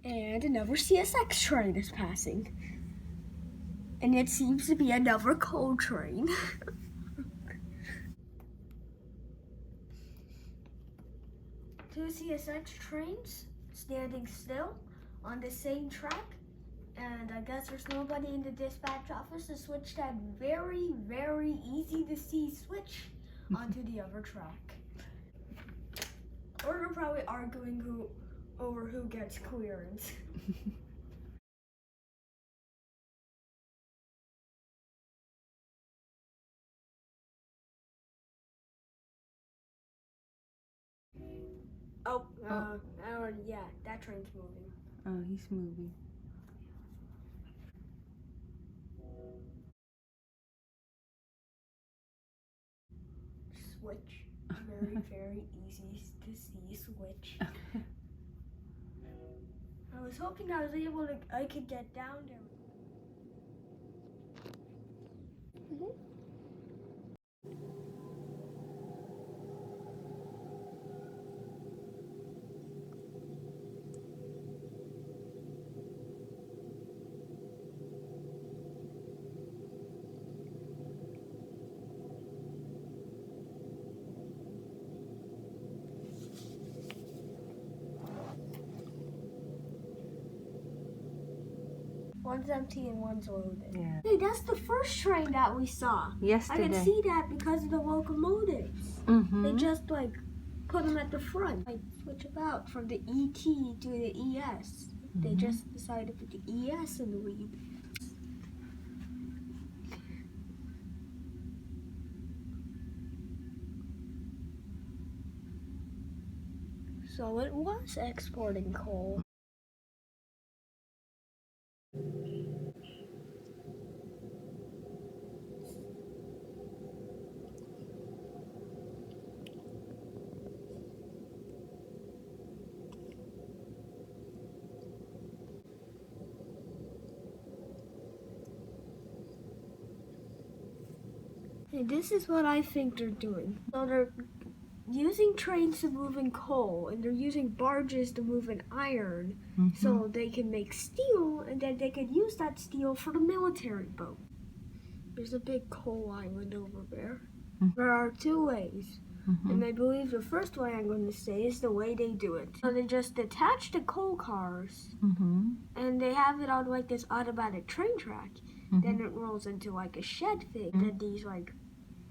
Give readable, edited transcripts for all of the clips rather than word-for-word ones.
And another CSX train is passing. And it seems to be another coal train. Two CSX trains standing still on the same track. And I guess there's nobody in the dispatch office to switch that very, very easy to see switch onto the other track. Or they're probably arguing over who gets clearance. Yeah, that train's moving. Oh, he's moving. Switch. Very, very easy to see switch. I was hoping I could get down there. One's empty and one's loaded. Yeah. Hey, that's the first train that we saw. Yesterday. I can see that because of the locomotives. Mm-hmm. They just put them at the front. Switch about from the ET to the ES. They just decided to put the ES in the lead. So it was exporting coal. Hey, this is what I think they're doing. So they're using trains to move in coal, and they're using barges to move in iron, so they can make steel, and then they could use that steel for the military boat. There's a big coal island over there. There are two ways. And I believe the first way I'm going to say is the way they do it. So they just detach the coal cars, and they have it on this automatic train track. Then it rolls into a shed thing. Then these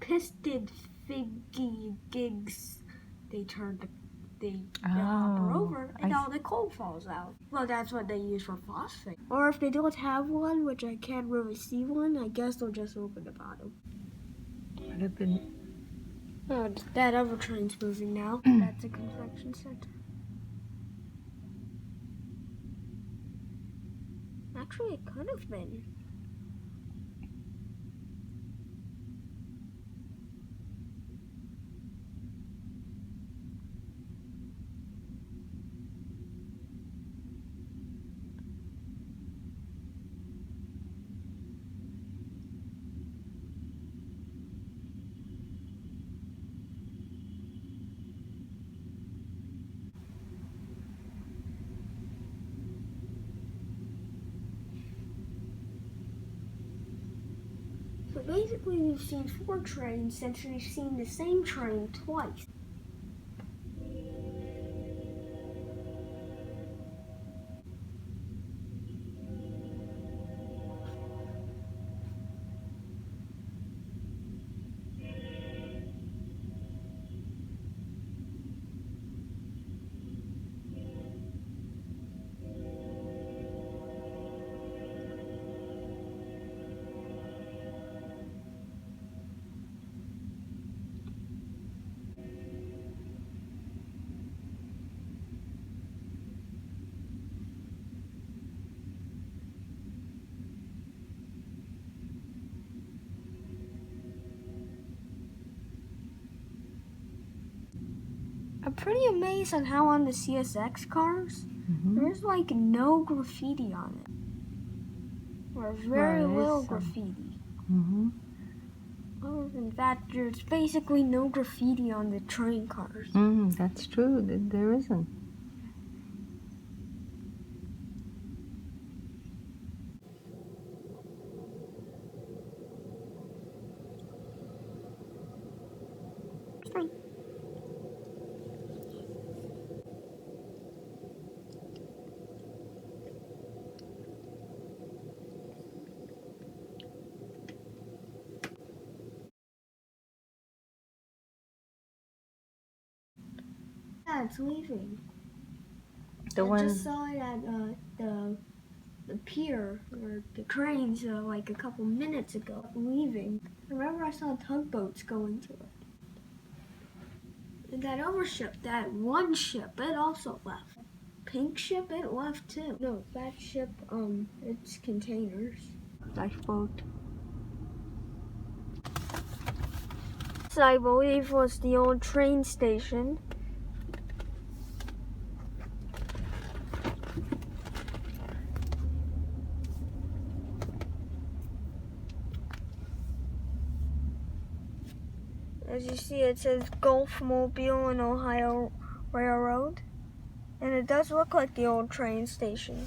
piston figgy gigs, they hopper over, and all the coal falls out. Well, that's what they use for phosphate. Or if they don't have one, which I can't really see one, I guess they'll just open the bottom. Would have been. Oh, that other train's moving now. That's a confection center. Actually, it could have been. So basically, we've seen 4 trains since we've seen the same train twice. I'm pretty amazed on how on the CSX cars, there's no graffiti on it. Or very little graffiti. Other than that, there's basically no graffiti on the train cars. That's true. There isn't. Fine. Yeah, it's leaving. The I one. just saw it at the pier or the trains like a couple minutes ago leaving. I remember I saw tugboats going to it. And that other ship, that one ship, it also left. Pink ship, it left too. No, that ship, it's containers. Lifeboat. This, I believe, was the old train station. As you see, it says Gulf Mobile and Ohio Railroad. And it does look like the old train station.